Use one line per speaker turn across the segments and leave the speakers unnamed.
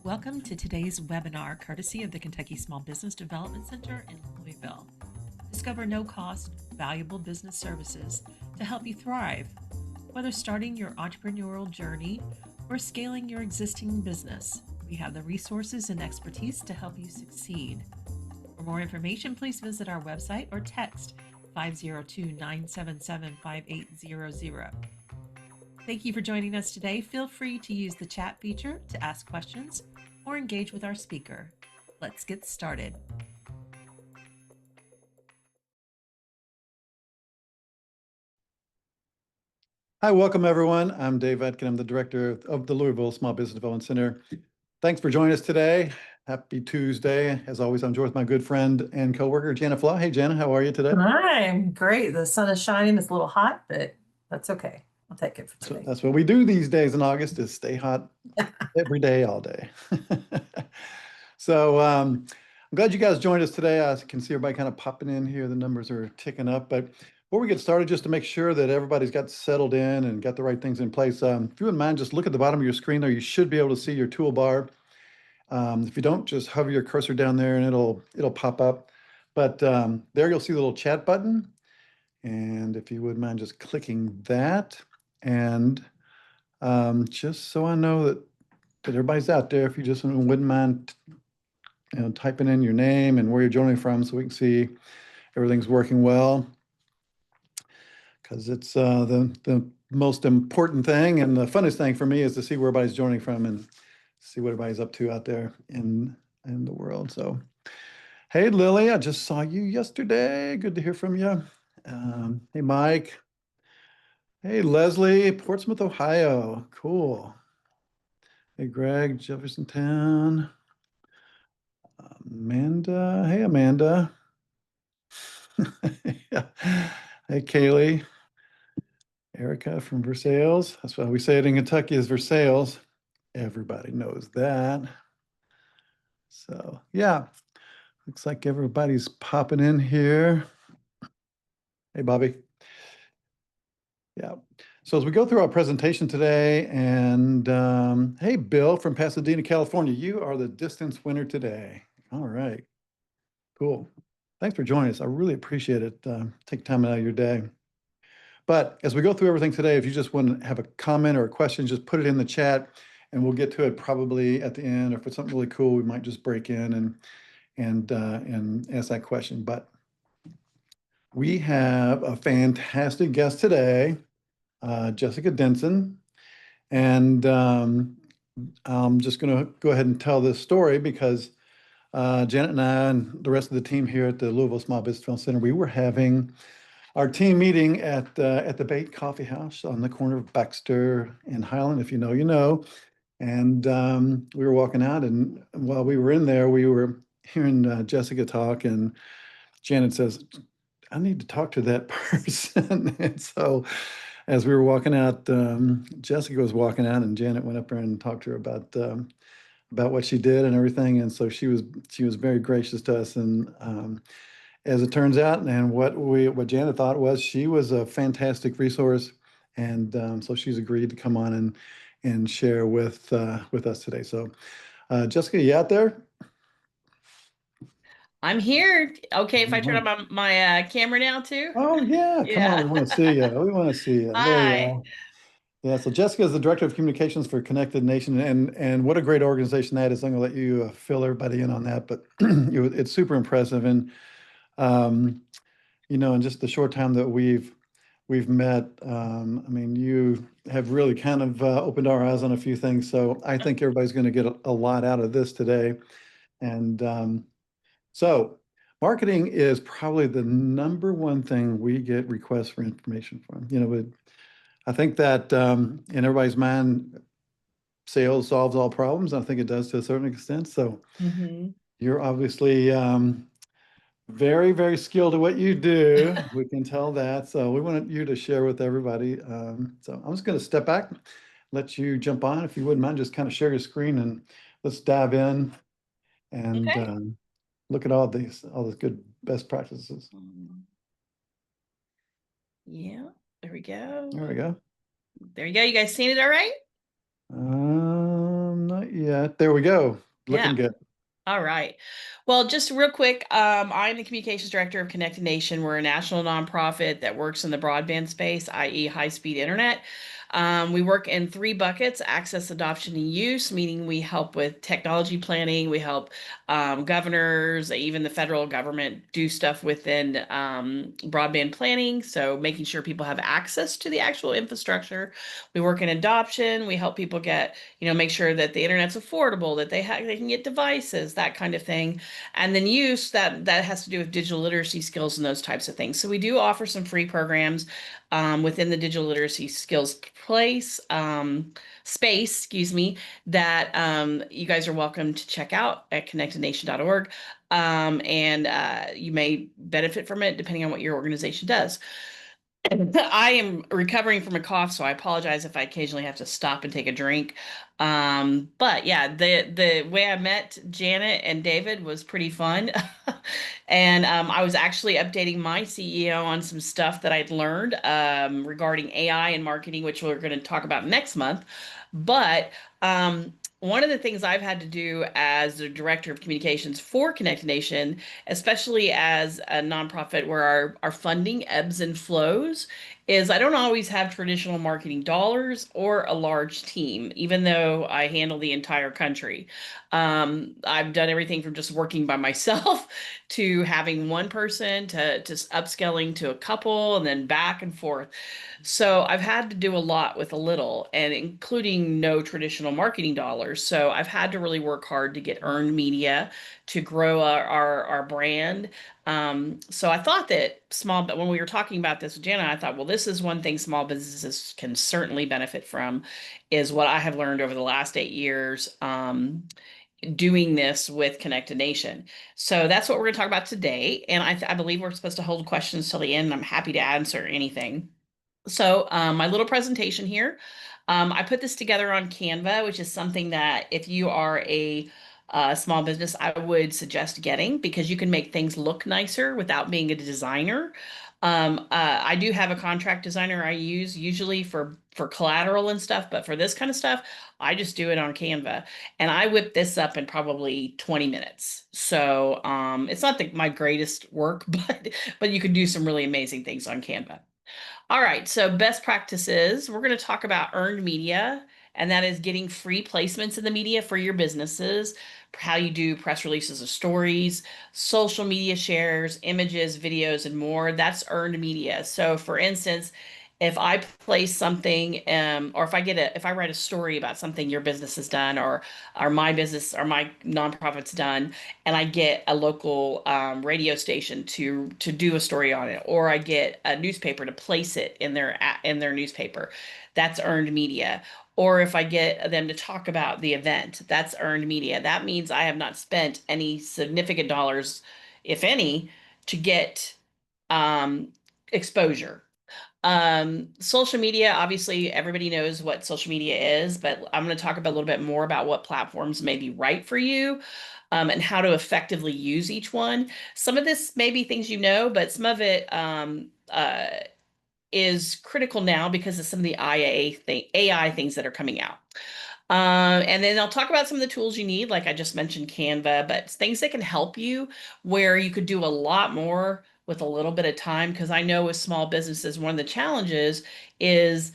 Welcome to today's webinar, courtesy of the Kentucky Small Business Development Center in Louisville. Discover no-cost, valuable business services to help you thrive, whether starting your entrepreneurial journey or scaling your existing business. We have the resources and expertise to help you succeed. For more information, please visit our website or text 502-977-5800. Thank you for joining us today. Feel free to use the chat feature to ask questions or engage with our speaker. Let's get started.
Hi, welcome everyone. I'm Dave Etkin. I'm the director of the Louisville Small Business Development Center. Thanks for joining us today. Happy Tuesday. As always, I'm joined with my good friend and coworker, Jana Flaw. Hey, Jana, how are you today?
I'm great. The sun is shining. It's a little hot, but that's okay. I'll take it for today.
That's what we do these days in August is stay hot every day, all day. So I'm glad you guys joined us today. I can see everybody kind of popping in here. The numbers are ticking up. But before we get started, just to make sure that everybody's got settled in and got the right things in place, if you wouldn't mind, just look at the bottom of your screen there. You should be able to see your toolbar. If you don't, just hover your cursor down there and it'll pop up. But there you'll see the little chat button. And if you wouldn't mind just clicking that. And just so I know that everybody's out there, if you just wouldn't mind typing in your name and where you're joining from so we can see everything's working well. Because it's the most important thing and the funnest thing for me is to see where everybody's joining from and see what everybody's up to out there in the world. So, hey, Lily, I just saw you yesterday. Good to hear from you. Hey, Mike. Hey, Leslie, Portsmouth, Ohio. Cool. Hey, Greg, Jeffersontown. Amanda. Hey, Amanda. Yeah. Hey, Kaylee. Erica from Versailles. That's why we say it in Kentucky is Versailles. Everybody knows that. So, yeah. Looks like everybody's popping in here. Hey, Bobby. Yeah. So as we go through our presentation today, and hey, Bill from Pasadena, California, you are the distance winner today. All right. Cool. Thanks for joining us. I really appreciate it. Take time out of your day. But as we go through everything today, if you just want to have a comment or a question, just put it in the chat and we'll get to it probably at the end. Or if it's something really cool, we might just break in and ask that question. But we have a fantastic guest today, Jessica Denson. And I'm just going to go ahead and tell this story because Janet and I and the rest of the team here at the Louisville Small Business Development Center, we were having our team meeting at the Bait Coffee House on the corner of Baxter and Highland. If you know, you know. And we were walking out, and while we were in there, we were hearing Jessica talk, and Janet says, I need to talk to that person. And so as we were walking out, Jessica was walking out, and Janet went up there and talked to her about what she did and everything. And so she was very gracious to us. And as it turns out, and what Janet thought was she was a fantastic resource, and so she's agreed to come on and share with us today. So, Jessica, you out there?
I'm here. Okay, if I turn on my camera now too.
Oh yeah, come on, we want to see you. We want to see you. There you
Hi.
are. Yeah, so Jessica is the director of communications for Connected Nation, and what a great organization that is. I'm going to let you fill everybody in on that, but it's super impressive, and in just the short time that we've met, I mean, you have really kind of opened our eyes on a few things. So I think everybody's going to get a lot out of this today, and so marketing is probably the number one thing we get requests for information from. I think that in everybody's mind, sales solves all problems. I think it does to a certain extent. So you're obviously very, very skilled at what you do. We can tell that. So we wanted you to share with everybody. So I'm just going to step back, let you jump on. If you wouldn't mind, just kind of share your screen and let's dive in and
Okay.
look at all these good best practices.
Yeah, there we go.
There we go.
There you go. You guys seen it all right?
Not quite yet. There we go. Looking
Yeah.
good.
All right. Well, just real quick, I'm the communications director of Connected Nation. We're a national nonprofit that works in the broadband space, i.e., high-speed internet. We work in three buckets: access, adoption, and use, meaning we help with technology planning. We help governors, even the federal government, do stuff within broadband planning. So making sure people have access to the actual infrastructure. We work in adoption. We help people get, make sure that the internet's affordable, that they can get devices, that kind of thing. And then use, that has to do with digital literacy skills and those types of things. So we do offer some free programs within the digital literacy skills space, excuse me, that you guys are welcome to check out at connectednation.org. And you may benefit from it depending on what your organization does. I am recovering from a cough, so I apologize if I occasionally have to stop and take a drink. But yeah, the way I met Janet and David was pretty fun. And I was actually updating my CEO on some stuff that I'd learned regarding AI and marketing, which we're going to talk about next month. But one of the things I've had to do as the director of communications for Connected Nation, especially as a nonprofit where our funding ebbs and flows, is I don't always have traditional marketing dollars or a large team, even though I handle the entire country. I've done everything from just working by myself to having one person to upscaling to a couple and then back and forth. So I've had to do a lot with a little, and including no traditional marketing dollars. So I've had to really work hard to get earned media to grow our brand. So I thought that but when we were talking about this with Jana, I thought, well, this is one thing small businesses can certainly benefit from, is what I have learned over the last 8 years. Doing this with Connected Nation. So that's what we're going to talk about today. And I believe we're supposed to hold questions till the end, and I'm happy to answer anything. So my little presentation here, I put this together on Canva, which is something that if you are a small business, I would suggest getting, because you can make things look nicer without being a designer. I do have a contract designer I use usually for collateral and stuff, but for this kind of stuff, I just do it on Canva, and I whip this up in probably 20 minutes. So it's not my greatest work, but you can do some really amazing things on Canva. All right, so best practices. We're going to talk about earned media, and that is getting free placements in the media for your businesses, how you do press releases of stories, social media shares, images, videos, and more. That's earned media. So for instance, if I place something, or if I write a story about something your business has done, or my business or my nonprofit's done, and I get a local radio station to do a story on it, or I get a newspaper to place it in their newspaper, that's earned media. Or if I get them to talk about the event, that's earned media. That means I have not spent any significant dollars, if any, to get exposure. Social media, obviously everybody knows what social media is, but I'm going to talk about a little bit more about what platforms may be right for you, and how to effectively use each one. Some of this may be things you know, but some of it is critical now because of some of the AI things that are coming out. And then I'll talk about some of the tools you need, like I just mentioned Canva, but things that can help you where you could do a lot more with a little bit of time. Because I know with small businesses, one of the challenges is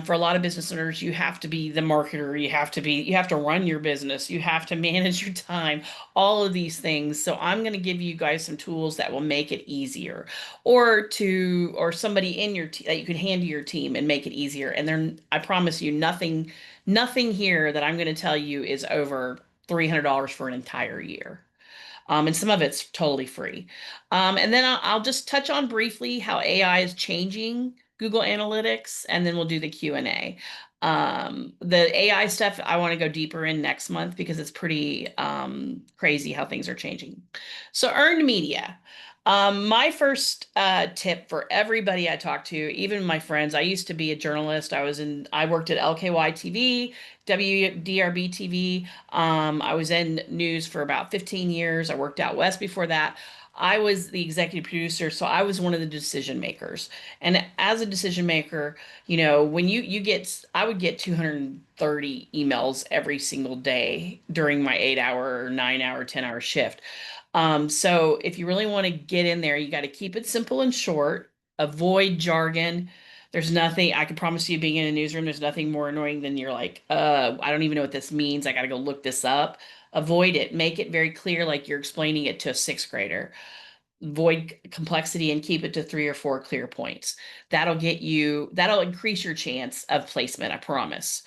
for a lot of business owners, you have to be the marketer, you have to run your business, you have to manage your time, all of these things. So I'm going to give you guys some tools that will make it easier, or somebody in your that you can hand to your team and make it easier. And then I promise you, nothing here that I'm going to tell you is over $300 for an entire year. And some of it's totally free. And then I'll just touch on briefly how AI is changing Google Analytics, and then we'll do the Q&A. The AI stuff I want to go deeper in next month because it's pretty crazy how things are changing. So earned media. My first tip for everybody I talk to, even my friends, I used to be a journalist. I worked at LKY TV, WDRB TV. I was in news for about 15 years. I worked out west before that. I was the executive producer, so I was one of the decision makers. And as a decision maker, you know, when you get, I would get 230 emails every single day during my 8 hour, 9 hour, 10 hour shift. So if you really want to get in there, you got to keep it simple and short, avoid jargon. There's nothing, I can promise you, being in a newsroom, there's nothing more annoying than you're like, I don't even know what this means. I got to go look this up. Avoid it. Make it very clear, like you're explaining it to a sixth grader. Avoid complexity and keep it to 3 or 4 clear points. That'll increase your chance of placement, I promise.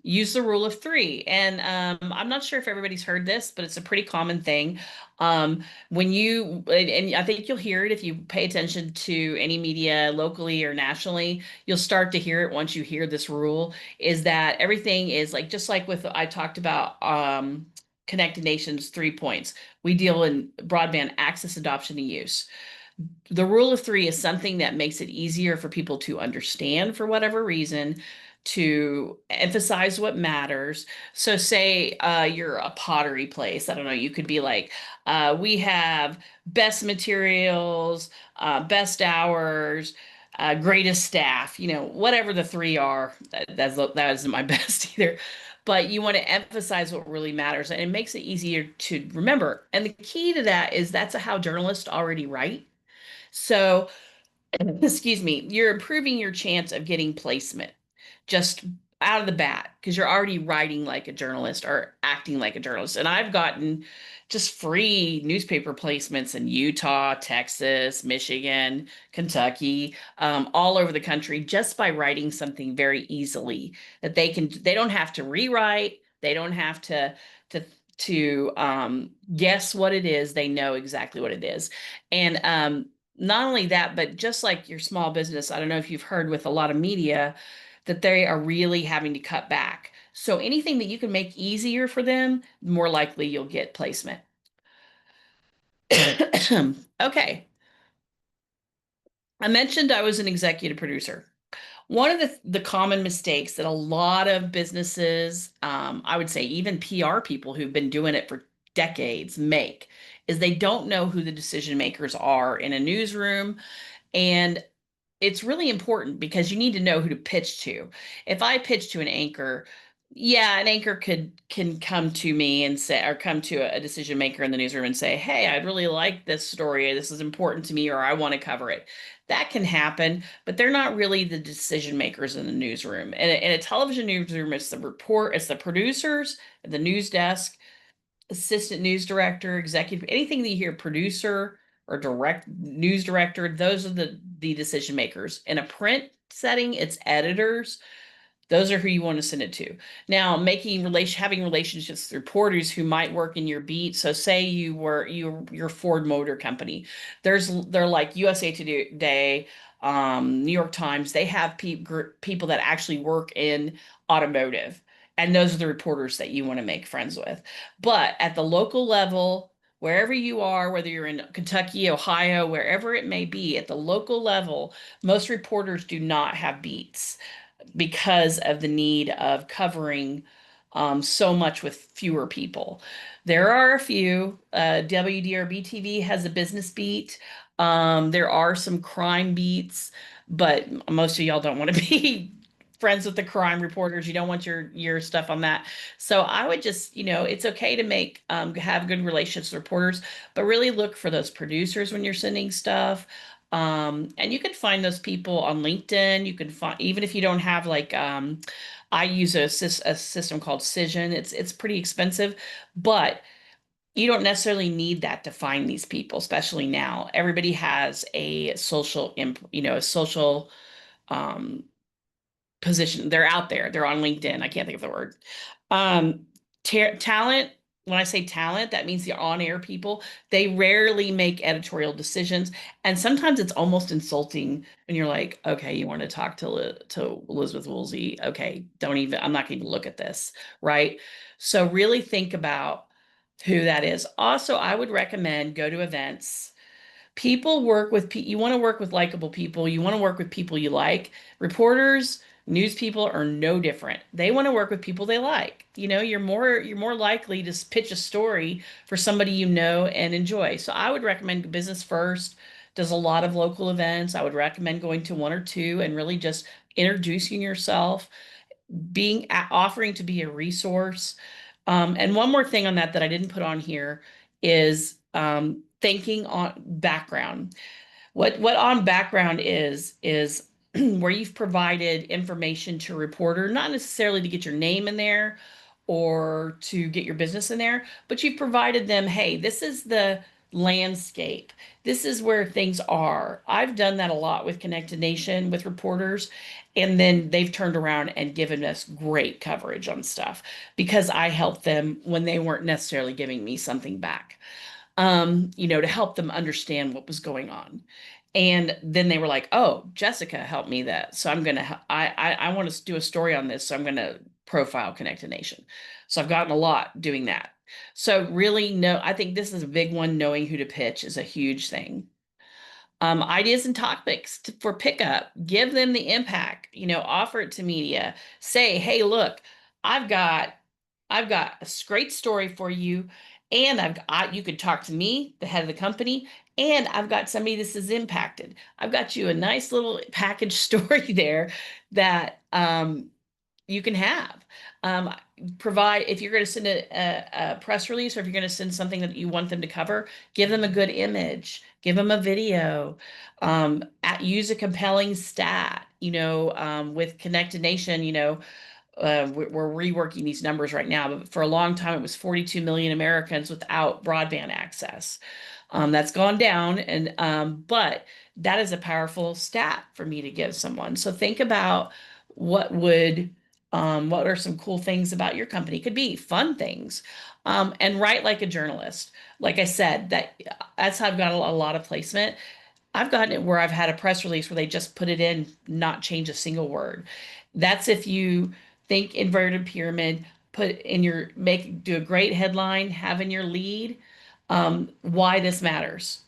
Use the rule of three. And I'm not sure if everybody's heard this, but it's a pretty common thing. And I think you'll hear it if you pay attention to any media locally or nationally, you'll start to hear it once you hear this rule, is that everything is like, just like with, I talked about Connected Nations 3 points. We deal in broadband access, adoption, and use. The rule of three is something that makes it easier for people to understand for whatever reason, to emphasize what matters. So say you're a pottery place. I don't know, you could be like, we have best materials, best hours, greatest staff, you know, whatever the three are, that isn't my best either. But you want to emphasize what really matters, and it makes it easier to remember. And the key to that is that's how journalists already write. So, excuse me, you're improving your chance of getting placement just out of the bat because you're already writing like a journalist or acting like a journalist. And I've gotten just free newspaper placements in Utah, Texas, Michigan, Kentucky, all over the country just by writing something very easily that they don't have to rewrite. They don't have to guess what it is. They know exactly what it is. And not only that, but just like your small business, I don't know if you've heard with a lot of media that they are really having to cut back. So anything that you can make easier for them, more likely you'll get placement. Okay. I mentioned I was an executive producer. One of the common mistakes that a lot of businesses, I would say even PR people who've been doing it for decades make, is they don't know who the decision makers are in a newsroom. And it's really important because you need to know who to pitch to. If I pitch to an anchor, yeah, an anchor can come to me and say, or come to a decision maker in the newsroom and say, hey, I'd really like this story. This is important to me, or I want to cover it. That can happen, but they're not really the decision makers in the newsroom. And in a television newsroom, it's the producers, the news desk, assistant news director, executive, anything that you hear producer or direct news director, those are the decision makers. In a print setting, it's editors. Those are who you want to send it to. Now, having relationships with reporters who might work in your beat. So say you're Ford Motor Company. They're like USA Today, New York Times. They have people that actually work in automotive. And those are the reporters that you want to make friends with. But at the local level, wherever you are, whether you're in Kentucky, Ohio, wherever it may be, at the local level, most reporters do not have beats because of the need of covering so much with fewer people. There are a few. WDRB TV has a business beat. There are some crime beats, but most of y'all don't want to be friends with the crime reporters. You don't want your stuff on that. So I would just, it's okay to have good relationships with reporters, but really look for those producers when you're sending stuff. And you can find those people on LinkedIn. You can find, even if you don't have I use a system called Cision. It's pretty expensive, but you don't necessarily need that to find these people, especially now. Everybody has a social um, position. They're out there. They're on LinkedIn. I can't think of the word. Talent. When I say talent, that means the on-air people. They rarely make editorial decisions, and sometimes it's almost insulting. And you're like, okay, you want to talk to Elizabeth Woolsey? Okay, I'm not going to look at this, right? So really think about who that is. Also, I would recommend go to events. You want to work with likable people. You want to work with people you like. Reporters News people are no different. They want to work with people they like. You're more likely to pitch a story for somebody you know and enjoy. So I would recommend Business First does a lot of local events. I would recommend going to one or two and really just introducing yourself, offering to be a resource. And one more thing on that I didn't put on here is thinking on background. What on background is where you've provided information to a reporter, not necessarily to get your name in there or to get your business in there, but you've provided them, hey, this is the landscape. This is where things are. I've done that a lot with Connected Nation with reporters, and then they've turned around and given us great coverage on stuff because I helped them when they weren't necessarily giving me something back, to help them understand what was going on. And then they were like, "Oh, Jessica helped me that, so I'm gonna. I want to do a story on this, so I'm gonna profile Connected Nation." So I've gotten a lot doing that. So really, no, I think this is a big one. Knowing who to pitch is a huge thing. Ideas and topics for pickup. Give them the impact. Offer it to media. Say, "Hey, look, I've got, I've got a great story for you, and you could talk to me, the head of the company, and I've got somebody this is impacted. I've got you a nice little package story there that you can have." Um, Provide if you're going to send a press release, or if you're going to send something that you want them to cover, give them a good image, give them a video, use a compelling stat. With Connected Nation, we're reworking these numbers right now, but for a long time it was 42 million Americans without broadband access. That's gone down, and but that is a powerful stat for me to give someone. So think about what are some cool things about your company? Could be fun things, and write like a journalist. Like I said, that's how I've got a lot of placement. I've gotten it where I've had a press release where they just put it in, not change a single word. That's if you think inverted pyramid, do a great headline, have in your lead, why this matters,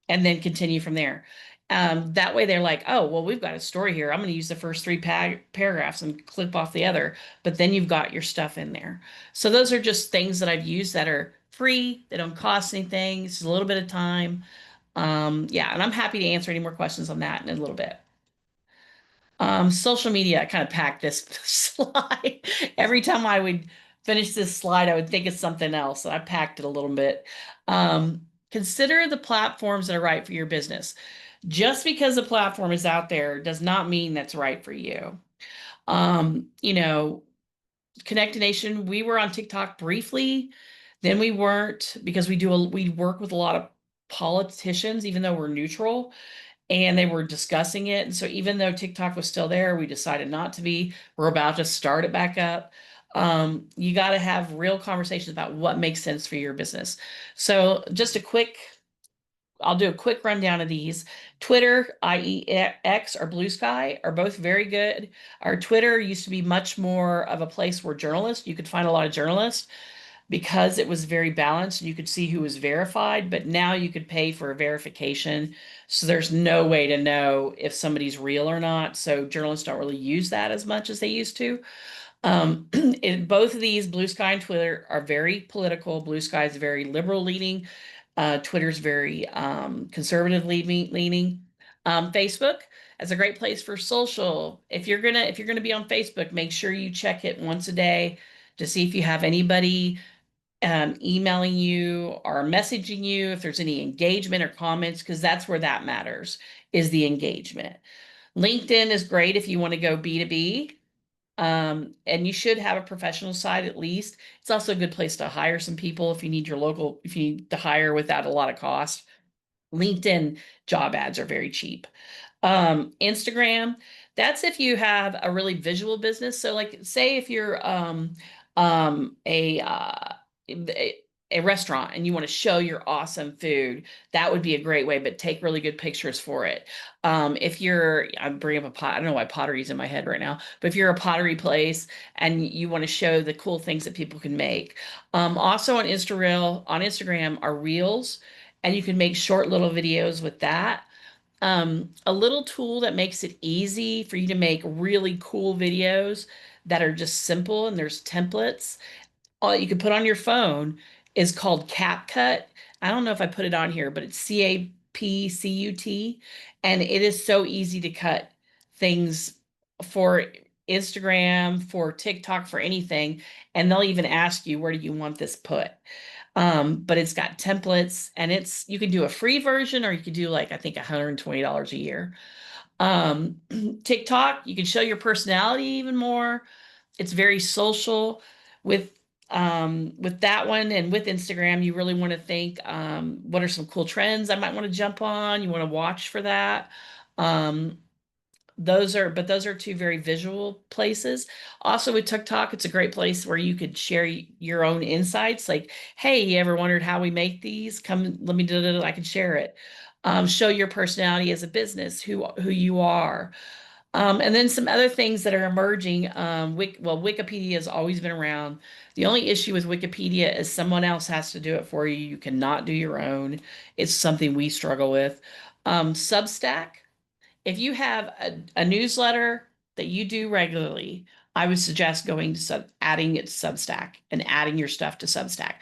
and then continue from there. That way they're like, "Oh, well, we've got a story here. I'm going to use the first three paragraphs and clip off the other." But then you've got your stuff in there. So those are just things that I've used that are free. They don't cost anything. It's a little bit of time. Yeah, and I'm happy to answer any more questions on that in a little bit. Social media, I kind of packed this slide. Every time I would finish this slide, I would think of something else. And I packed it a little bit. Consider the platforms that are right for your business. Just because a platform is out there does not mean that's right for you. You know, Connected Nation, we were on TikTok briefly, then we weren't because we work with a lot of politicians, even though we're neutral, and they were discussing it. And so even though TikTok was still there, we decided not to be. We're about to start it back up. You got to have real conversations about what makes sense for your business. So I'll do a quick rundown of these. Twitter, i.e. X, or Blue Sky are both very good. Our Twitter used to be much more of a place where you could find a lot of journalists because it was very balanced and you could see who was verified, but now you could pay for a verification. So there's no way to know if somebody's real or not. So journalists don't really use that as much as they used to. Both of these, Blue Sky and Twitter, are very political. Blue Sky is very liberal leaning. Twitter's very conservative leaning. Facebook is a great place for social. If you're gonna be on Facebook, make sure you check it once a day to see if you have anybody emailing you or messaging you, if there's any engagement or comments, because that's where that matters, is the engagement. LinkedIn is great if you want to go B2B. And you should have a professional side at least. It's also a good place to hire some people if you need to hire without a lot of cost. LinkedIn job ads are very cheap. Instagram, that's if you have a really visual business. So like say if you're a restaurant and you want to show your awesome food, that would be a great way, but take really good pictures for it. I'm bringing up a pot, I don't know why pottery's in my head right now, but if you're a pottery place and you want to show the cool things that people can make. Also on Instagram are reels, and you can make short little videos with that. A little tool that makes it easy for you to make really cool videos that are just simple and there's templates all you can put on your phone is called CapCut. I don't know if I put it on here, but it's CAPCUT. And it is so easy to cut things for Instagram, for TikTok, for anything. And they'll even ask you, where do you want this put? But it's got templates and you can do a free version or you could do like, I think $120 a year. TikTok, you can show your personality even more. It's very social with that one and with Instagram, you really want to think what are some cool trends I might want to jump on. You want to watch for that. Um, those are two very visual places. Also with TikTok, it's a great place where you could share your own insights. Like, hey, you ever wondered how we make these? Come, let me do it. I can share it. Show your personality as a business, who you are. And then some other things that are emerging. Wikipedia has always been around. The only issue with Wikipedia is someone else has to do it for you. You cannot do your own. It's something we struggle with. Substack, if you have a newsletter that you do regularly, I would suggest going to adding it to Substack and adding your stuff to Substack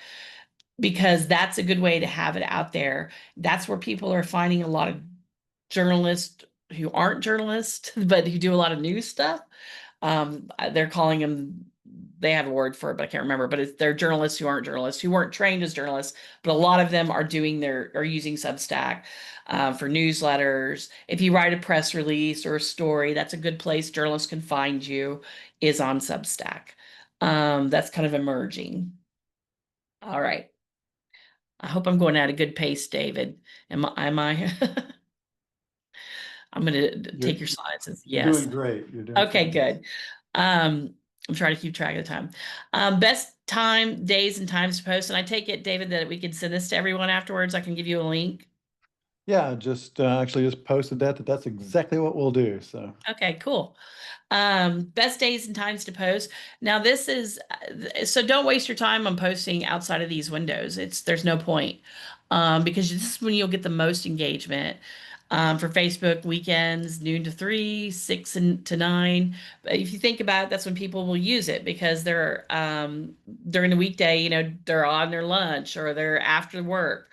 because that's a good way to have it out there. That's where people are finding a lot of journalists who aren't journalists, but who do a lot of news stuff. They're calling them, they have a word for it, but I can't remember, but they're journalists who weren't trained as journalists, but a lot of them are using Substack for newsletters. If you write a press release or a story, that's a good place journalists can find you, is on Substack. That's kind of emerging. All right. I hope I'm going at a good pace, David. Am I? I'm going to take your slides as
You're
yes.
doing great. You're doing
Okay,
fabulous.
good. I'm trying to keep track of the time. Best time, days, and times to post. And I take it, David, that we can send this to everyone afterwards. I can give you a link.
Yeah, just actually just posted that's exactly what we'll do. So
Okay, cool. Best days and times to post. Now this is, so don't waste your time on posting outside of these windows. There's no point. Because this is when you'll get the most engagement. For Facebook, weekends, noon to 3, 6 to 9. But if you think about it, that's when people will use it because they're during the weekday, they're on their lunch or they're after work.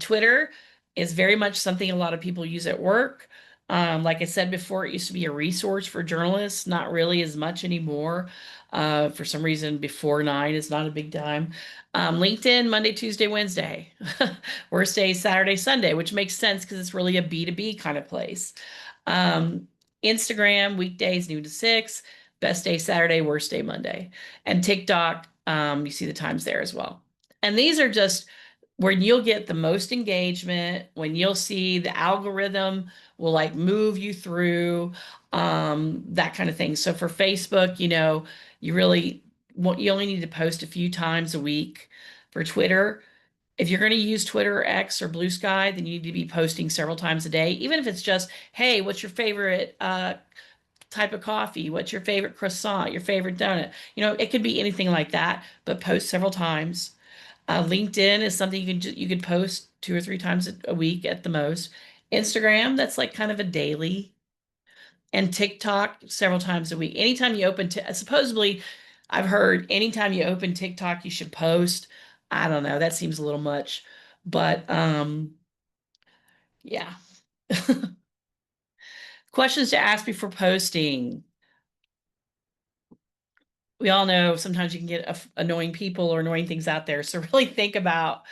Twitter is very much something a lot of people use at work. Like I said before, it used to be a resource for journalists, not really as much anymore. For some reason, before 9 is not a big time. LinkedIn, Monday, Tuesday, Wednesday. Worst day, Saturday, Sunday, which makes sense because it's really a B2B kind of place. Instagram, weekdays, noon to 6. Best day, Saturday, worst day, Monday. And TikTok, you see the times there as well. And these are just where you'll get the most engagement, when you'll see the algorithm will like move you through that kind of thing. So for Facebook, you only need to post a few times a week. For Twitter, if you're going to use Twitter or X or Blue Sky, then you need to be posting several times a day, even if it's just, hey, what's your favorite type of coffee? What's your favorite croissant? Your favorite donut? It could be anything like that, but post several times. LinkedIn is something you could post 2 or 3 times a week at the most. Instagram, that's like kind of a daily. And TikTok several times a week. Anytime you open supposedly, I've heard anytime you open TikTok, you should post. I don't know, that seems a little much, but yeah. Questions to ask before posting. We all know sometimes you can get annoying people or annoying things out there. So really think about,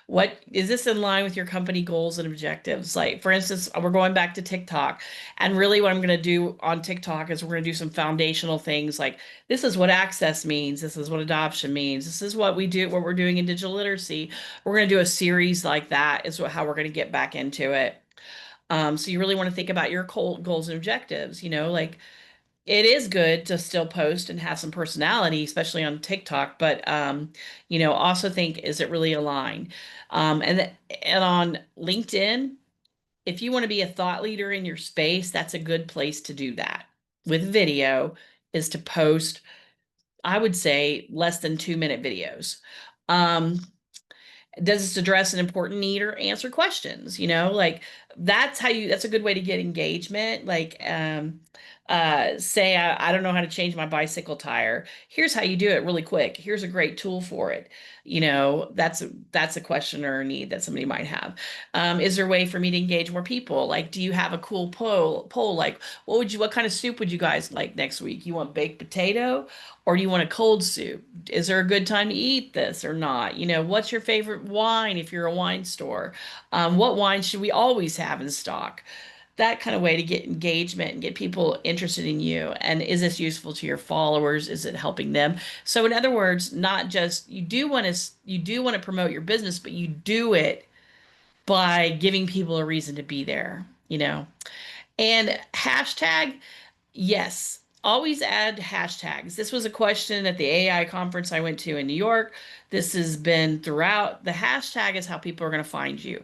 what is this in line with your company goals and objectives? Like, for instance, we're going back to TikTok, and really what I'm going to do on TikTok is we're going to do some foundational things like, this is what access means. This is what adoption means. This is what we're doing in digital literacy. We're going to do a series like that is how we're going to get back into it. So you really want to think about your goals and objectives, like, it is good to still post and have some personality, especially on TikTok, but also think, is it really aligned? And on LinkedIn, if you want to be a thought leader in your space, that's a good place to do that. With video, is to post, I would say, less than 2-minute videos. Does this address an important need or answer questions? Like that's a good way to get engagement. Like, say I don't know how to change my bicycle tire. Here's how you do it really quick. Here's a great tool for it. That's a question or a need that somebody might have. Is there a way for me to engage more people? Like, do you have a cool poll? Like, what kind of soup would you guys like next week? You want baked potato or do you want a cold soup? Is there a good time to eat this or not? What's your favorite wine if you're a wine store? What wine should we always have in stock? That kind of way to get engagement and get people interested in you. And is this useful to your followers? Is it helping them? So in other words, not just you do want to promote your business, but you do it by giving people a reason to be there. And hashtag, yes, always add hashtags. This was a question at the AI conference I went to in New York. This has been throughout. The hashtag is how people are going to find you.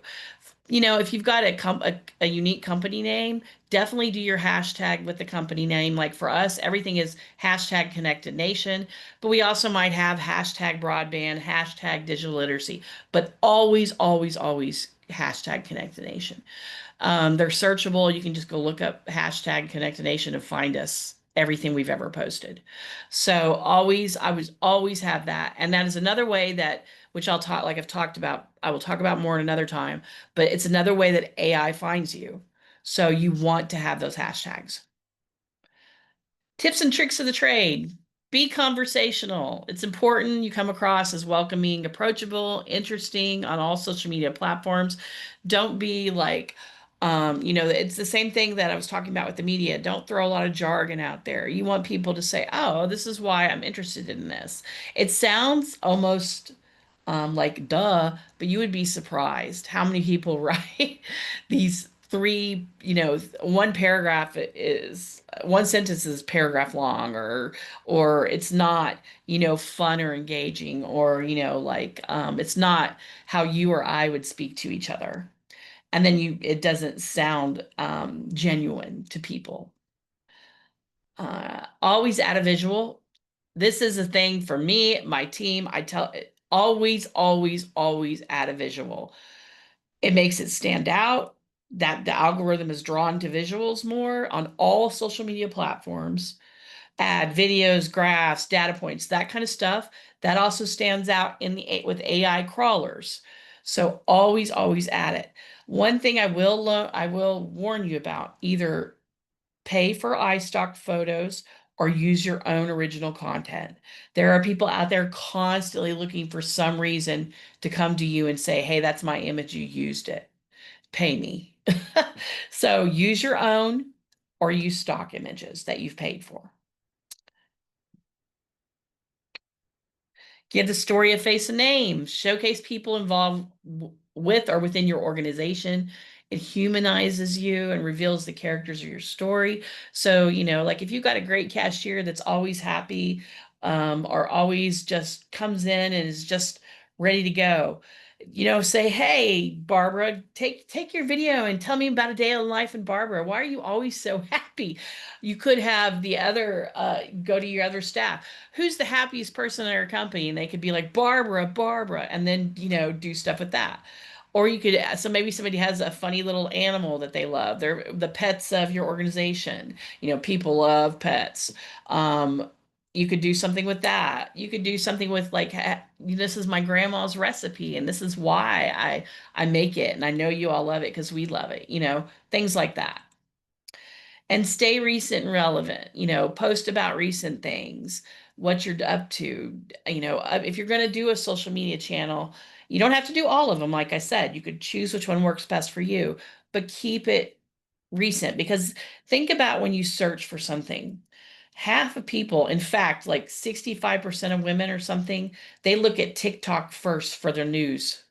If you've got a unique company name, definitely do your hashtag with the company name. Like for us, everything is hashtag Connected Nation, but we also might have hashtag broadband, hashtag digital literacy, but always, always, always hashtag Connected Nation. They're searchable. You can just go look up hashtag Connected Nation and find us everything we've ever posted. So I was always have that. And that is another way that, which I've talked about, I will talk about more in another time, but it's another way that AI finds you. So you want to have those hashtags. Tips and tricks of the trade. Be conversational. It's important you come across as welcoming, approachable, interesting on all social media platforms. Don't be like, it's the same thing that I was talking about with the media. Don't throw a lot of jargon out there. You want people to say, oh, this is why I'm interested in this. It sounds almost like duh, but you would be surprised how many people write these three, one sentence is paragraph long, or it's not, fun or engaging, or, it's not how you or I would speak to each other. And then it doesn't sound genuine to people. Always add a visual. This is a thing for me, my team. I tell always, always, always add a visual. It makes it stand out. That the algorithm is drawn to visuals more on all social media platforms. Add videos, graphs, data points, that kind of stuff. That also stands out with AI crawlers. So always, always add it. One thing I will warn you about: either pay for iStock photos or use your own original content. There are people out there constantly looking for some reason to come to you and say, hey, that's my image, you used it. Pay me. So use your own or use stock images that you've paid for. Give the story a face and name. Showcase people involved with or within your organization. It humanizes you and reveals the characters of your story. So, like if you've got a great cashier that's always happy, or always just comes in and is just ready to go, say, hey, Barbara, take your video and tell me about a day in life in Barbara. Why are you always so happy? You could have the other, go to your other staff. Who's the happiest person in our company? And they could be like, Barbara, and then, do stuff with that. Or you could, so maybe somebody has a funny little animal that they love. They're the pets of your organization. People love pets. You could do something with that. You could do something with like, this is my grandma's recipe and this is why I make it. And I know you all love it because we love it, things like that. And stay recent and relevant, post about recent things, what you're up to. If you're going to do a social media channel, you don't have to do all of them. Like I said, you could choose which one works best for you, but keep it recent, because think about when you search for something. Half of people, in fact, like 65% of women or something, they look at TikTok first for their news.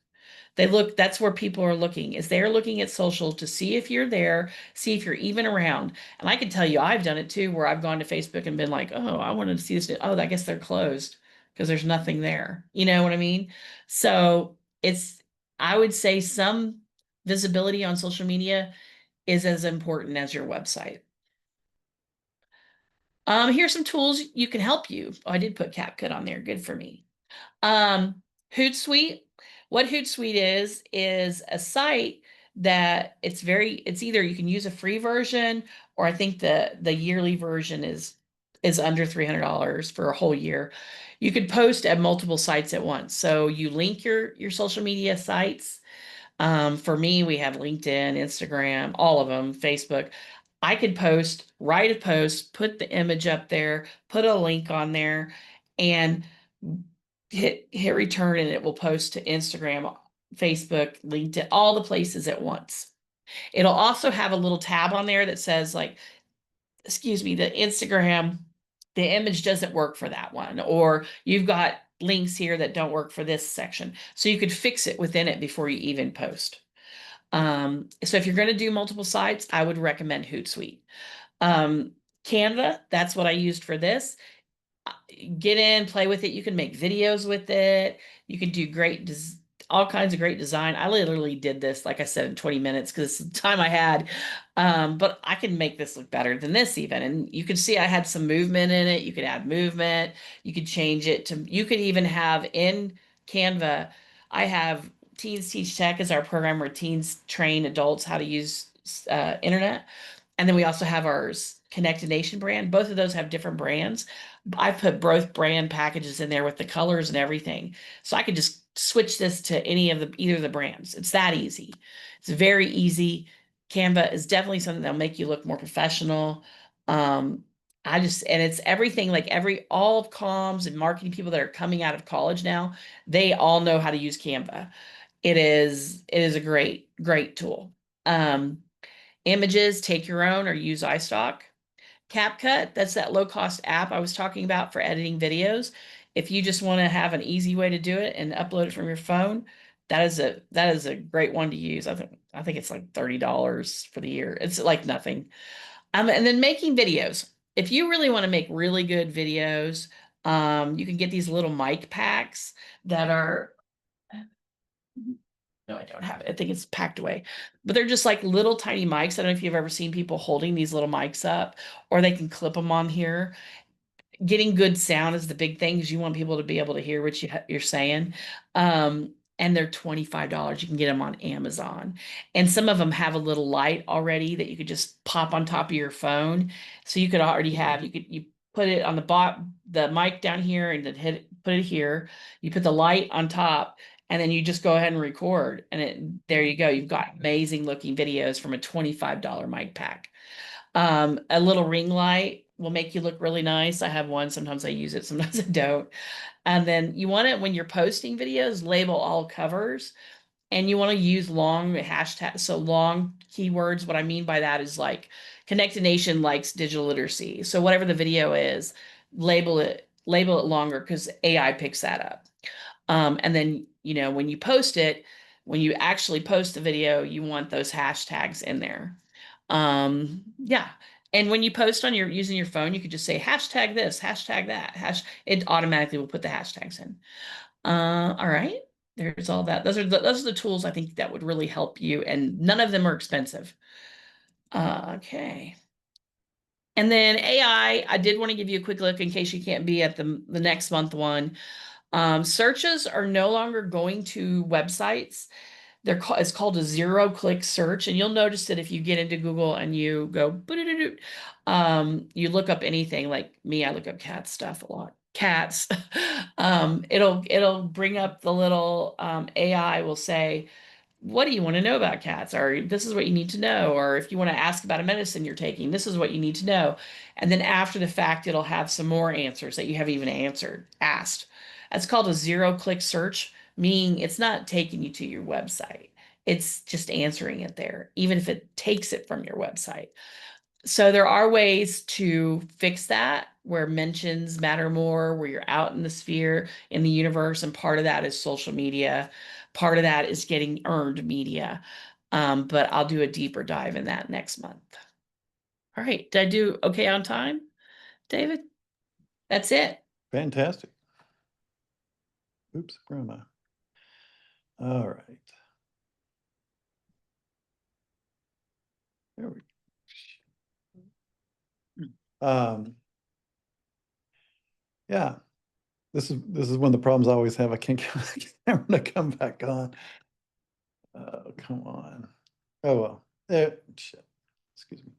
That's where people are looking, is they're looking at social to see if you're there, see if you're even around. And I can tell you, I've done it too, where I've gone to Facebook and been like, oh, I wanted to see this. Oh, I guess they're closed because there's nothing there. You know what I mean? So I would say some visibility on social media is as important as your website. Here's some tools you can help you. Oh, I did put CapCut on there. Good for me. Hootsuite. what Hootsuite is a site that it's either you can use a free version, or I think the yearly version is under $300 for a whole year. You could post at multiple sites at once. So you link your social media sites. For me, we have LinkedIn, Instagram, all of them, Facebook. I could write a post, put the image up there, put a link on there, and hit return, and it will post to Instagram, Facebook, LinkedIn, all the places at once. It'll also have a little tab on there that says, like, excuse me, the Instagram, the image doesn't work for that one, or you've got links here that don't work for this section. So you could fix it within it before you even post. So if you're going to do multiple sites, I would recommend Hootsuite. Canva, that's what I used for this. Get in, play with it. You can make videos with it. You can do all kinds of great design. I literally did this, like I said, in 20 minutes because it's the time I had. But I can make this look better than this even. And you can see I had some movement in it. You could add movement. You could change it you could even have in Canva, I have Teens Teach Tech is our program where teens train adults how to use internet. And then we also have our Connected Nation brand. Both of those have different brands. I put both brand packages in there with the colors and everything. So I could just switch this to either of the brands. It's that easy. It's very easy. Canva is definitely something that'll make you look more professional. And it's everything, like all of comms and marketing people that are coming out of college now, they all know how to use Canva. It is a great tool. Images, take your own or use iStock. CapCut, that's that low-cost app I was talking about for editing videos. If you just want to have an easy way to do it and upload it from your phone, that is a great one to use. I think it's like $30 for the year. It's like nothing. And then making videos. If you really want to make really good videos, you can get these little mic packs that are. No, I don't have it. I think it's packed away. But they're just like little tiny mics. I don't know if you've ever seen people holding these little mics up, or they can clip them on here. Getting good sound is the big thing because you want people to be able to hear what you're saying. And they're $25. You can get them on Amazon. And some of them have a little light already that you could just pop on top of your phone. So you could already have, you put it on the mic down here and then put it here. You put the light on top, and then you just go ahead and record. And there you go. You've got amazing looking videos from a $25 mic pack. A little ring light will make you look really nice. I have one. Sometimes I use it, sometimes I don't. And then you want it when you're posting videos, label all covers, and you want to use long hashtags. So long keywords. What I mean by that is like Connected Nation likes digital literacy. So whatever the video is, label it longer because AI picks that up. And then, when you post it, when you actually post the video, you want those hashtags in there. Yeah. And when you post using your phone, you could just say hashtag this, hashtag that, it automatically will put the hashtags in. All right. There's all that. Those are the tools I think that would really help you, and none of them are expensive. Okay. And then AI, I did want to give you a quick look in case you can't be at the next month one. Searches are no longer going to websites. It's called a zero-click search, and you'll notice that if you get into Google and you go, you look up anything. Like me, I look up cat stuff a lot. Cats. It'll bring up the little AI will say, what do you want to know about cats? Or this is what you need to know. Or if you want to ask about a medicine you're taking, this is what you need to know. And then after the fact, it'll have some more answers that you haven't even asked. That's called a zero-click search, meaning it's not taking you to your website. It's just answering it there, even if it takes it from your website. So there are ways to fix that where mentions matter more, where you're out in the sphere, in the universe, and part of that is social media. Part of that is getting earned media. But I'll do a deeper dive in that next month. All right. Did I do okay on time, David? That's it.
Fantastic. Oops, where am I? All right. There we go. Yeah, this is one of the problems I always have. I can't get the camera to come back on. Oh, come on. Oh, well. Shit. Excuse me.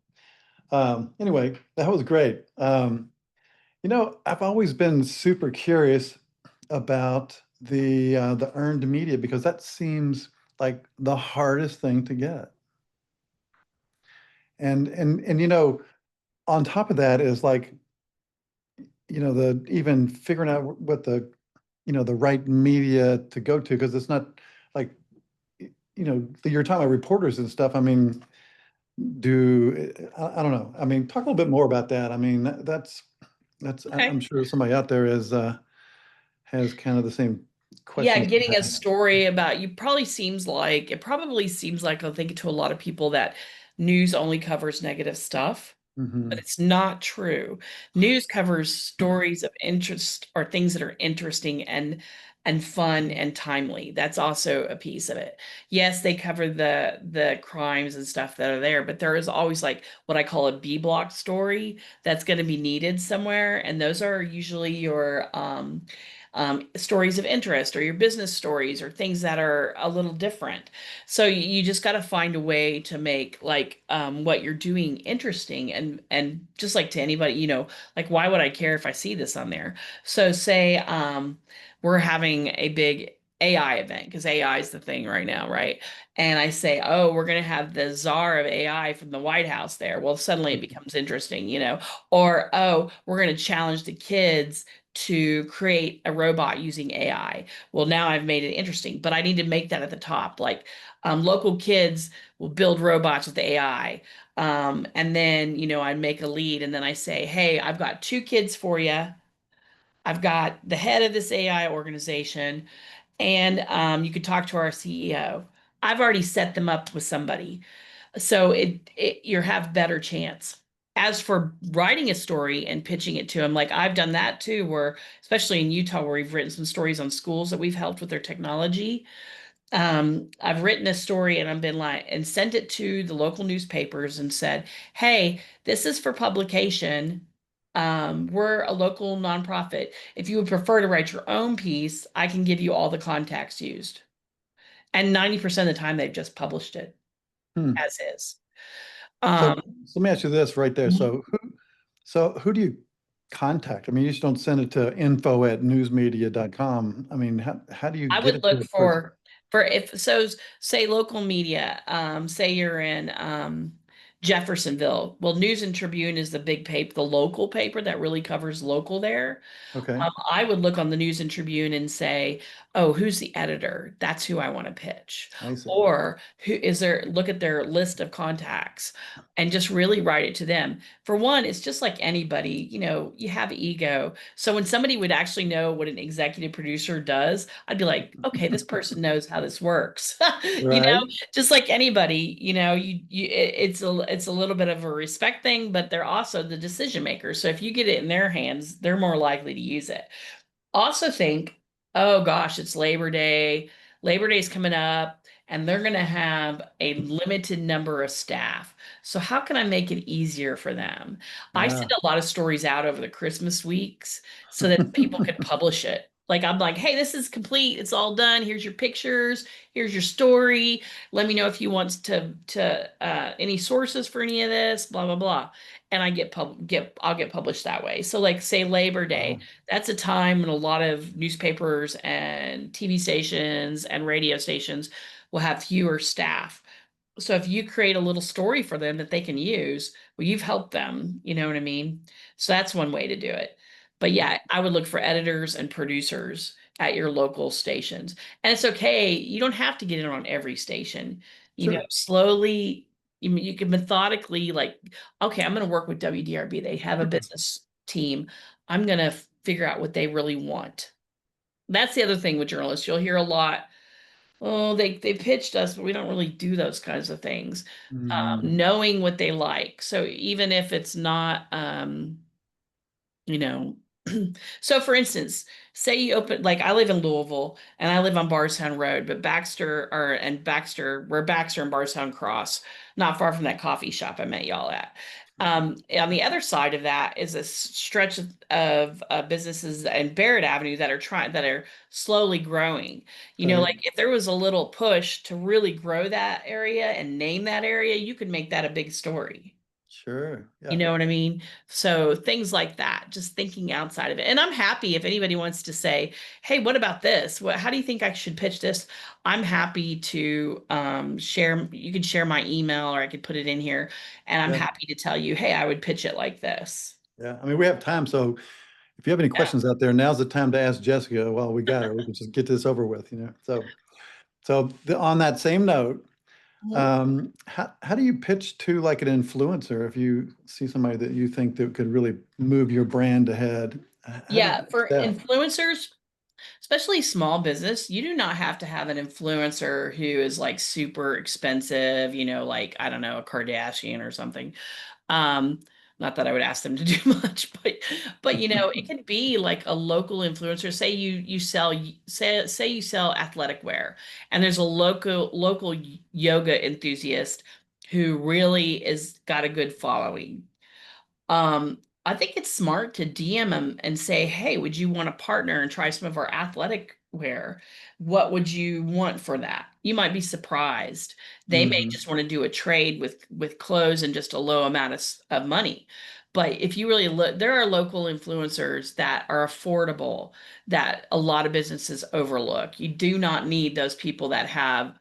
Anyway, that was great. I've always been super curious about the earned media because that seems like the hardest thing to get. And on top of that is like, the even figuring out what the right media to go to, because it's not like, you're talking about reporters and stuff. I mean, I don't know. I mean, talk a little bit more about that. I mean,
Okay.
I'm sure somebody out there has kind of the same
Yeah,
questions.
getting a story about you probably seems like I think to a lot of people that news only covers negative stuff, but
Mhm.
it's not true. News covers stories of interest or things that are interesting and fun and timely. That's also a piece of it. Yes, they cover the crimes and stuff that are there, but there is always like what I call a B block story that's going to be needed somewhere, and those are usually your stories of interest or your business stories or things that are a little different. So you just got to find a way to make like what you're doing interesting and just like to anybody, like why would I care if I see this on there? So say we're having a big AI event because AI is the thing right now, right? And I say, oh, we're going to have the czar of AI from the White House there. Well, suddenly it becomes interesting, or oh, we're going to challenge the kids to create a robot using AI. Well, now I've made it interesting, but I need to make that at the top. Like local kids will build robots with AI. And then, I make a lead and then I say, hey, I've got two kids for you. I've got the head of this AI organization, and you could talk to our CEO. I've already set them up with somebody. So you have better chance. As for writing a story and pitching it to them, like I've done that too, where especially in Utah, where we've written some stories on schools that we've helped with their technology. I've written a story and I've been like and sent it to the local newspapers and said, "Hey, this is for publication. We're a local nonprofit. If you would prefer to write your own piece, I can give you all the contacts used." And 90% of the time, they've just published it
Hmm.
as is.
So,
Um,
so let me ask you this right there.
Mhm.
So who do you contact? I mean, you just don't send it to info@newsmedia.com. I mean, how do you
I
get
would
it to
look
a person?
for if so say local media, say you're in Jeffersonville. Well, News and Tribune is the big paper, the local paper that really covers local there.
Okay,
I would look on the News and Tribune and say, oh, who's the editor? That's who I want to pitch.
I see.
Or who is there, look at their list of contacts and just really write it to them. For one, it's just like anybody, you have ego. So when somebody would actually know what an executive producer does, I'd be like, okay, this person knows how this works.
Right?
Just like anybody, it's a little bit of a respect thing, but they're also the decision makers. So if you get it in their hands, they're more likely to use it. Also think, oh gosh, it's Labor Day. Labor Day's coming up, and they're going to have a limited number of staff. So how can I make it easier for them? I
Yeah.
send a lot of stories out over the Christmas weeks so that people could publish it. Like I'm like, hey, this is complete. It's all done. Here's your pictures. Here's your story. Let me know if you want to any sources for any of this. Blah blah blah. And I'll get published that way. So like say Labor Day,
Wow.
that's a time when a lot of newspapers and TV stations and radio stations will have fewer staff. So if you create a little story for them that they can use, well, you've helped them. You know what I mean? So that's one way to do it. But yeah, I would look for editors and producers at your local stations. And it's okay. You don't have to get in on every station.
Sure.
Slowly, you can methodically like, okay, I'm going to work with WDRB. They have a business team. I'm going to figure out what they really want. That's the other thing with journalists. You'll hear a lot, oh, they pitched us, but we don't really do those kinds of things.
Mm,
Knowing what they like. So even if it's not, you know, so for instance, say you open, like I live in Louisville and I live on Bardstown Road, but Baxter, where Baxter and Bardstown cross, not far from that coffee shop I met y'all at. On the other side of that is a stretch of businesses and Barrett Avenue that are slowly growing.
Right.
Like if there was a little push to really grow that area and name that area, you could make that a big story.
Sure.
You
Yeah.
know what I mean? So things like that, just thinking outside of it. And I'm happy if anybody wants to say, "Hey, what about this? How do you think I should pitch this?" I'm happy to share. You can share my email, or I could put it in here, and I'm
Yeah.
happy to tell you, "Hey, I would pitch it like this."
Yeah. I mean, we have time. So if you have any
Yeah.
questions out there, now's the time to ask Jessica while we got her. We can just get this over with, So on that same note,
Mhm.
how do you pitch to like an influencer if you see somebody that you think that could really move your brand ahead? How do you
Yeah, for
step?
influencers, especially small business, you do not have to have an influencer who is like super expensive, like I don't know, a Kardashian or something. Um, Not that I would ask them to do much, but it could be like a local influencer. Say you sell say you sell athletic wear, and there's a local yoga enthusiast who really is got a good following. I think it's smart to DM them and say, "Hey, would you want to partner and try some of our athletic wear? What would you want for that?" You might be surprised. They may
Hmm.
just want to do a trade with clothes and just a low amount of money. But if you really look, there are local influencers that are affordable that a lot of businesses overlook. You do not need those people that have,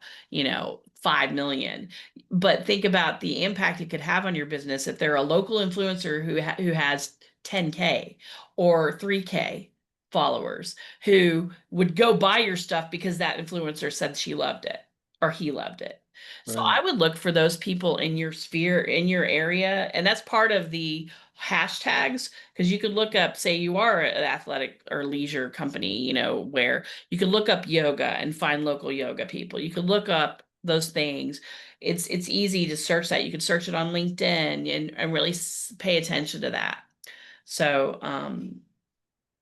5 million, but think about the impact it could have on your business if they're a local influencer who has 10K or 3K followers who would go buy your stuff because that influencer said she loved it or he loved it. So
Right.
I would look for those people in your sphere, in your area, and that's part of the hashtags, because you could look up, say you are an athletic or leisure company, where you could look up yoga and find local yoga people. You could look up those things. It's easy to search that. You can search it on LinkedIn and really pay attention to that. So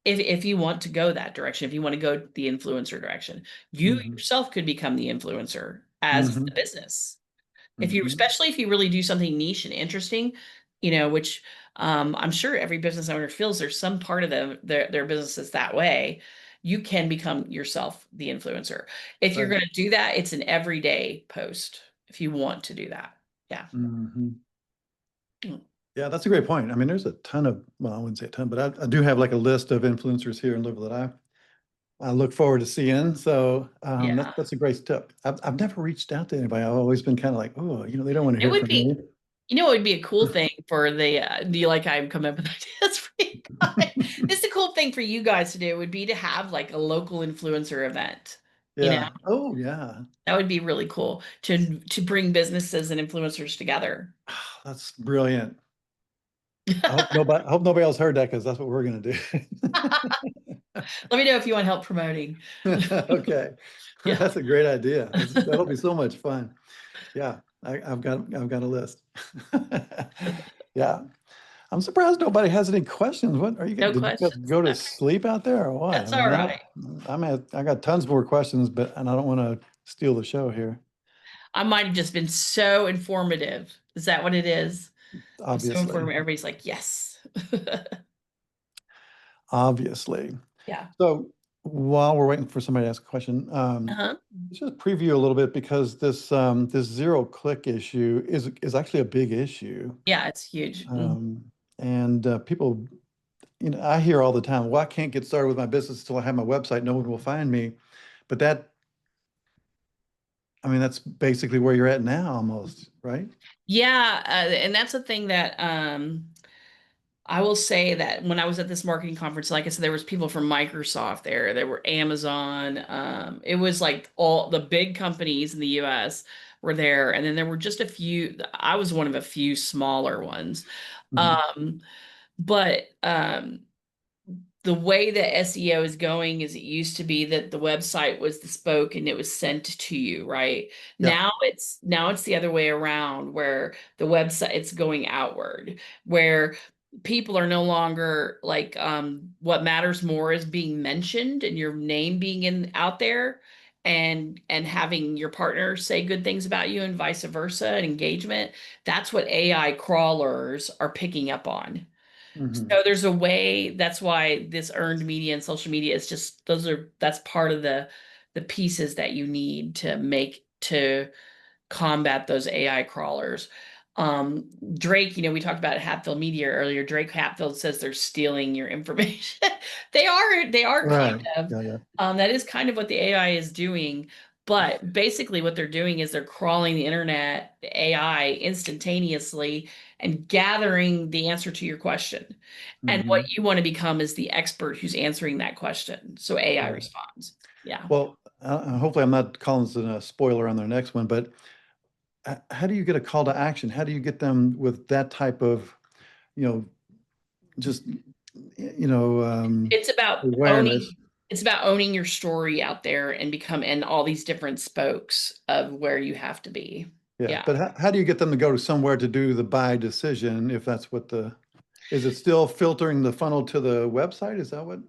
if you want to go that direction, if you want to go the influencer direction, you
Hmm.
yourself could become the influencer as the
Hmm.
business.
Hmm.
Especially if you really do something niche and interesting, which I'm sure every business owner feels there's some part of their business is that way. You can become yourself the influencer. If you're
Right.
going to do that, it's an everyday post if you want to do that. Yeah.
Hmm.
Mm.
Yeah, that's a great point. I mean, there's a ton of, well, I wouldn't say a ton, but I do have like a list of influencers here in Louisville that I look forward to seeing. So
Yeah.
that's a great tip. I've never reached out to anybody. I've always been kind of like, oh, they don't want to
It
hear
would
from
be,
me.
it would be a cool thing for do you like I'm coming up with ideas for you guys? This is a cool thing for you guys to do would be to have like a local influencer event. You know,
Yeah. Oh, yeah.
that would be really cool to bring businesses and influencers together.
That's brilliant. I hope nobody else heard that because that's what we're gonna do.
Let me know if you want help promoting.
Okay.
Yeah.
That's a great idea. That'll be so much fun. Yeah, I've got a list. Yeah. I'm surprised nobody has any questions. What are you
No
did you guys
questions.
go to
Okay.
sleep out there or what? I
That's all
mean,
right.
I got tons more questions, and I don't want to steal the show here,
I might have just been so informative. Is that what it is? I'm so
obviously.
informative. Everybody's like, yes.
Obviously.
Yeah.
So while we're waiting for somebody to ask a question,
Uh-huh.
let's just preview a little bit because this zero click issue is actually a big issue.
Yeah, it's huge. Mm.
Um, and people, I hear all the time, well, I can't get started with my business until I have my website. No one will find me. But I mean, that's basically where you're at now almost, right?
Yeah, and that's the thing that I will say that when I was at this marketing conference, like I said, there was people from Microsoft there, there were Amazon. It was like all the big companies in the US were there, and then there were just a few. I was one of a few smaller ones.
Mhm.
Um, but the way that SEO is going is it used to be that the website was the spoke and it was sent to you, right?
Yeah.
Now it's the other way around where the website it's going outward, where people are no longer like what matters more is being mentioned and your name being in out there and having your partner say good things about you and vice versa, and engagement, that's what AI crawlers are picking up on.
Mhm.
So there's a way, that's why this earned media and social media is just, that's part of the pieces that you need to make to combat those AI crawlers. Drake, we talked about Hatfield Media earlier. Drake Hatfield says they're stealing your information. They are kind
Right.
of.
Yeah, yeah.
That is kind of what the AI is doing. But basically, what they're doing is they're crawling the internet, the AI, instantaneously and gathering the answer to your question. And what
Mhm.
you want to become is the expert who's answering that question. So AI
Right.
responds. Yeah.
Well, hopefully I'm not calling this a spoiler on their next one, but how do you get a call to action? How do you get them with that type of, you know, just,
It's about
awareness?
owning your story out there and and all these different spokes of where you have to be.
Yeah,
Yeah.
but how do you get them to go to somewhere to do the buy decision if that's what is it still filtering the funnel to the website? Is that what?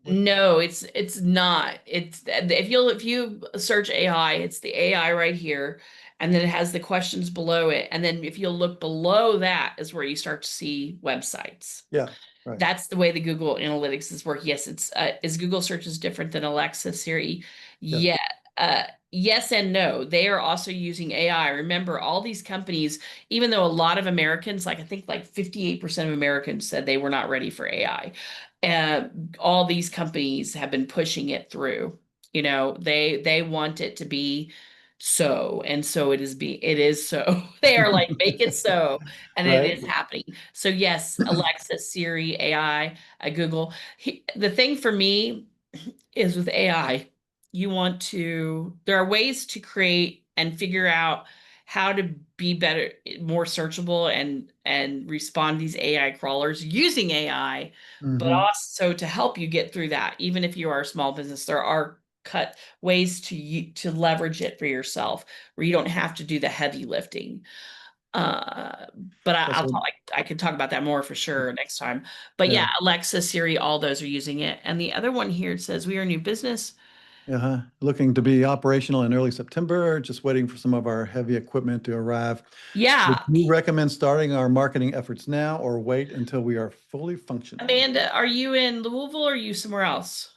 No, it's not. It's if you search AI, it's the AI right here, and then it has the questions below it. And then if you'll look below that is where you start to see websites.
Yeah, right.
That's the way the Google Analytics is working. Yes, it's is Google search is different than Alexa, Siri?
Yeah.
Yeah. Yes and no. They are also using AI. Remember, all these companies, even though a lot of Americans, like I think like 58% of Americans said they were not ready for AI. Uh, all these companies have been pushing it through. They want it to be so, and so it is so. They are like, make it so, and it
Right.
is happening. So yes, Alexa, Siri, AI, Google. The thing for me is with AI, there are ways to create and figure out how to be better, more searchable and respond to these AI crawlers using AI, but
Hmm.
also to help you get through that. Even if you are a small business, there are cut ways to leverage it for yourself where you don't have to do the heavy lifting. Uh, but
That's what,
I could talk about that more for sure next time. But
yeah.
yeah, Alexa, Siri, all those are using it. And the other one here, it says we are a new business.
Uh-huh. Looking to be operational in early September, just waiting for some of our heavy equipment to arrive. Would
Yeah.
you recommend starting our marketing efforts now or wait until we are fully functional?
Amanda, are you in Louisville or are you somewhere else?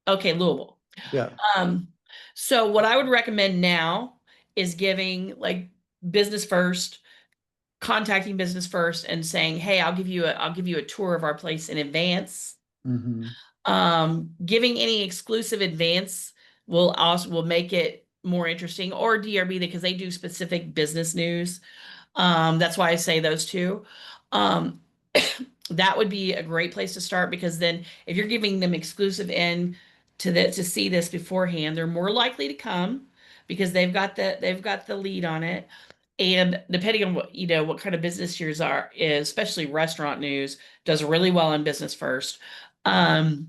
Okay, Louisville.
Yeah.
Um, so what I would recommend now is giving like business first, contacting business first and saying, "Hey, I'll give you a tour of our place in advance."
Hmm.
Giving any exclusive advance will make it more interesting, or DRB because they do specific business news. That's why I say those two. Um, that would be a great place to start because then if you're giving them exclusive in to see this beforehand, they're more likely to come because they've got the lead on it. And depending on what kind of business yours is, especially restaurant news, does really well in business first. Um,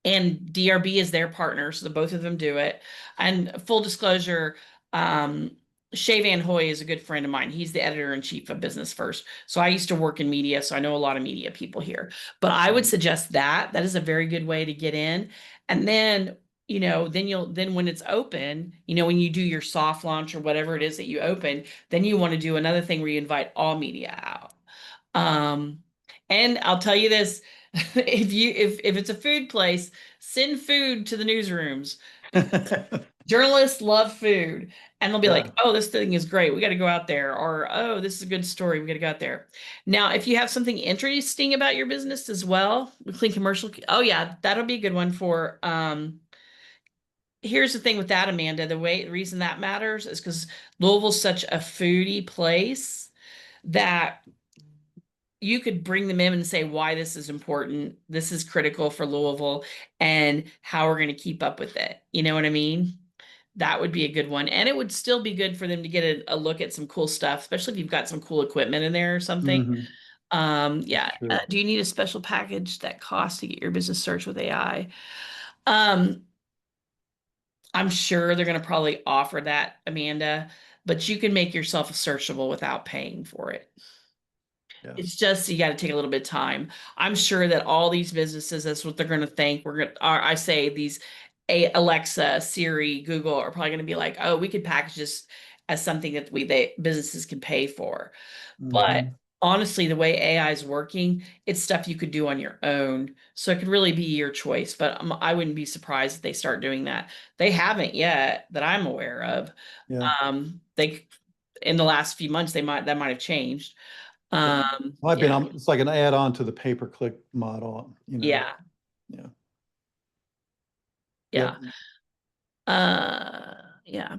and DRB is their partner, so the both of them do it. And full disclosure, Shay Van Hoy is a good friend of mine. He's the editor in chief of Business First. So I used to work in media, so I know a lot of media people here. But I would suggest that is a very good way to get in. And then, then when it's open, when you do your soft launch or whatever it is that you open, then you want to do another thing where you invite all media out. Um, and I'll tell you this, if it's a food place, send food to the newsrooms. Journalists love food and they'll be like,
Yeah.
"Oh, this thing is great. We got to go out there." Or, "Oh, this is a good story. We got to go out there." Now, if you have something interesting about your business as well, clean commercial. Oh yeah, that'll be a good one for here's the thing with that, Amanda. The reason that matters is because Louisville's such a foodie place that you could bring them in and say why this is important. This is critical for Louisville and how we're going to keep up with it. You know what I mean? That would be a good one. And it would still be good for them to get a look at some cool stuff, especially if you've got some cool equipment in there or something.
Hmm.
Yeah.
Sure.
Do you need a special package that costs to get your business search with AI? Um, I'm sure they're going to probably offer that, Amanda, but you can make yourself searchable without paying for it.
Yeah.
It's just you got to take a little bit of time. I'm sure that all these businesses, that's what they're going to think. I say these Alexa, Siri, Google are probably going to be like, oh, we could package this as something that businesses can pay for. But
Mhm.
honestly, the way AI is working, it's stuff you could do on your own. So it could really be your choice. But I wouldn't be surprised if they start doing that. They haven't yet that I'm aware of.
Yeah.
They in the last few months that might have changed.
Might be,
Yeah,
it's like an add-on to the pay-per-click model, you know.
yeah,
Yeah.
yeah.
Yep.
Yeah.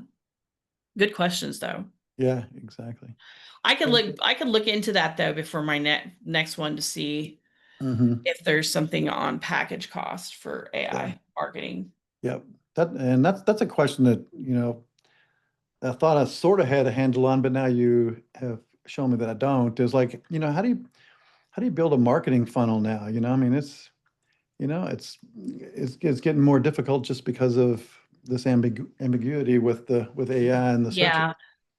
Good questions though.
Yeah, exactly.
I could look into that though before my next one to see
Mm-hmm.
if there's something on package cost for
Yeah.
AI marketing.
Yep. That's a question that, I thought I sort of had a handle on, but now you have shown me that I don't. Is like, how do you build a marketing funnel now? I mean, it's getting more difficult just because of this ambiguity with AI and the search.
Yeah.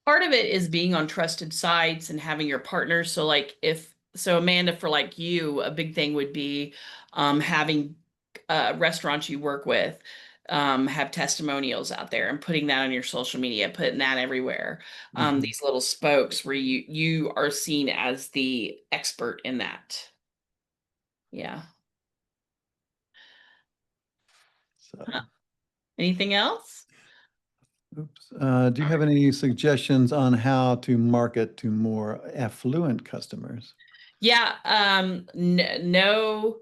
Part of it is being on trusted sites and having your partners. So like Amanda, for like you, a big thing would be having restaurants you work with have testimonials out there and putting that on your social media, putting that everywhere.
Mhm.
These little spokes where you are seen as the expert in that. Yeah.
So,
Huh. Anything else?
oops. Do you have any suggestions on how to market to more affluent customers?
Yeah. No.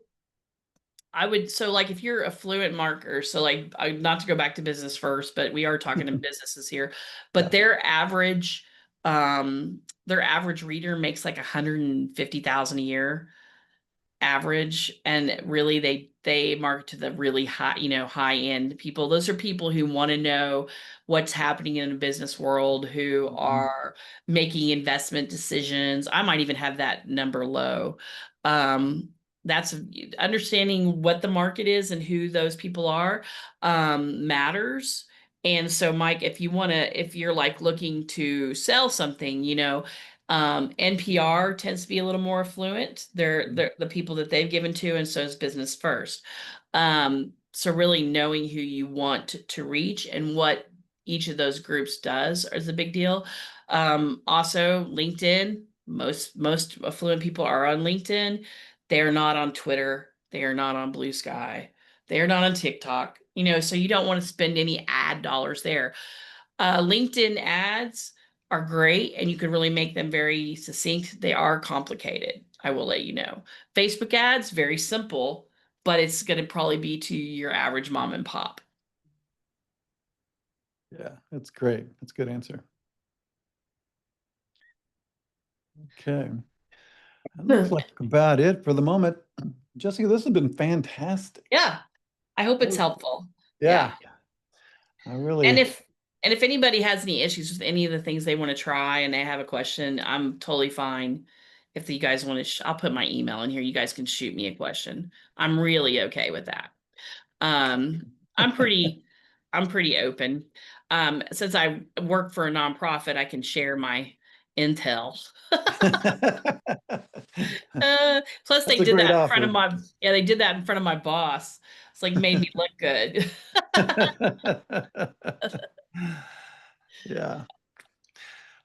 I would, so like if you're a fluent marketer, so like not to go back to business first, but we are talking to businesses here, but
Yeah.
their average reader makes like 150,000 a year average, and really they market to the really high, high end people. Those are people who want to know what's happening in the business world, who
Mhm.
are making investment decisions. I might even have that number low. um that's understanding what the market is and who those people are matters. And so Mike, if you're like looking to sell something, NPR tends to be a little more affluent. They're the people that they've given to, and so is Business First. So really knowing who you want to reach and what each of those groups does is a big deal. Also, LinkedIn. Most affluent people are on LinkedIn. They are not on Twitter. They are not on Blue Sky. They are not on TikTok. So you don't want to spend any ad dollars there. LinkedIn ads are great and you can really make them very succinct. They are complicated, I will let you know. Facebook ads, very simple, but it's going to probably be to your average mom and pop.
Yeah, that's great. That's a good answer. Okay. That looks like about it for the moment. Jessica, this has been fantastic.
Yeah, I hope it's
Oh,
helpful.
yeah. I
And
really,
if anybody has any issues with any of the things they want to try and they have a question, I'm totally fine. If you guys want to, I'll put my email in here. You guys can shoot me a question. I'm really okay with that. I'm pretty, I'm pretty open. Since I work for a nonprofit, I can share my intel. Plus they
that's a
did
great
that in front of
offer.
they did that in front of my boss. It's like made me look good.
Yeah.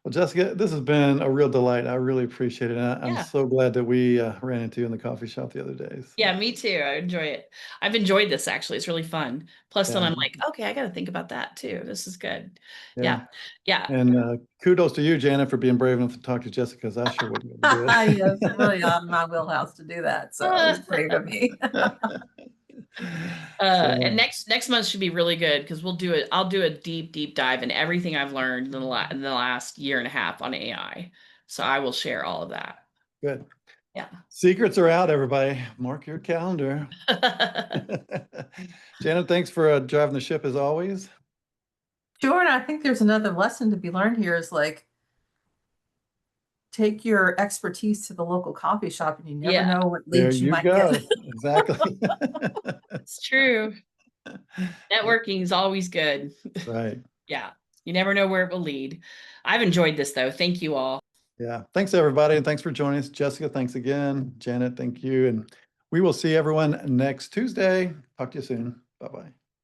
Well, Jessica, this has been a real delight. I really appreciate it. I'm
Yeah.
so glad that we ran into you in the coffee shop the other day.
Yeah, me too. I enjoy it. I've enjoyed this actually. It's really fun. Plus then
Yeah,
I'm like, okay, I got to think about that too. This is good.
yeah.
Yeah. Yeah.
And kudos to you, Janet, for being brave enough to talk to Jessica, because I sure wouldn't be able to do
Yes, it's really on my wheelhouse to do that. So it was brave of me.
And
So,
next month should be really good because I'll do a deep dive in everything I've learned in the last year and a half on AI. So I will share all of that.
good.
Yeah.
Secrets are out, everybody. Mark your calendar. Janet, thanks for driving the ship as always.
Sure, and I think there's another lesson to be learned here is like take your expertise to the local coffee shop and you never
Yeah,
know what
There
leads you
you
might
go.
get.
Exactly.
it's true. Networking is always good.
Right.
Yeah. You never know where it will lead. I've enjoyed this though. Thank you all.
Yeah. Thanks, everybody. And thanks for joining us. Jessica, thanks again. Janet, thank you. And we will see everyone next Tuesday. Talk to you soon. Bye-bye.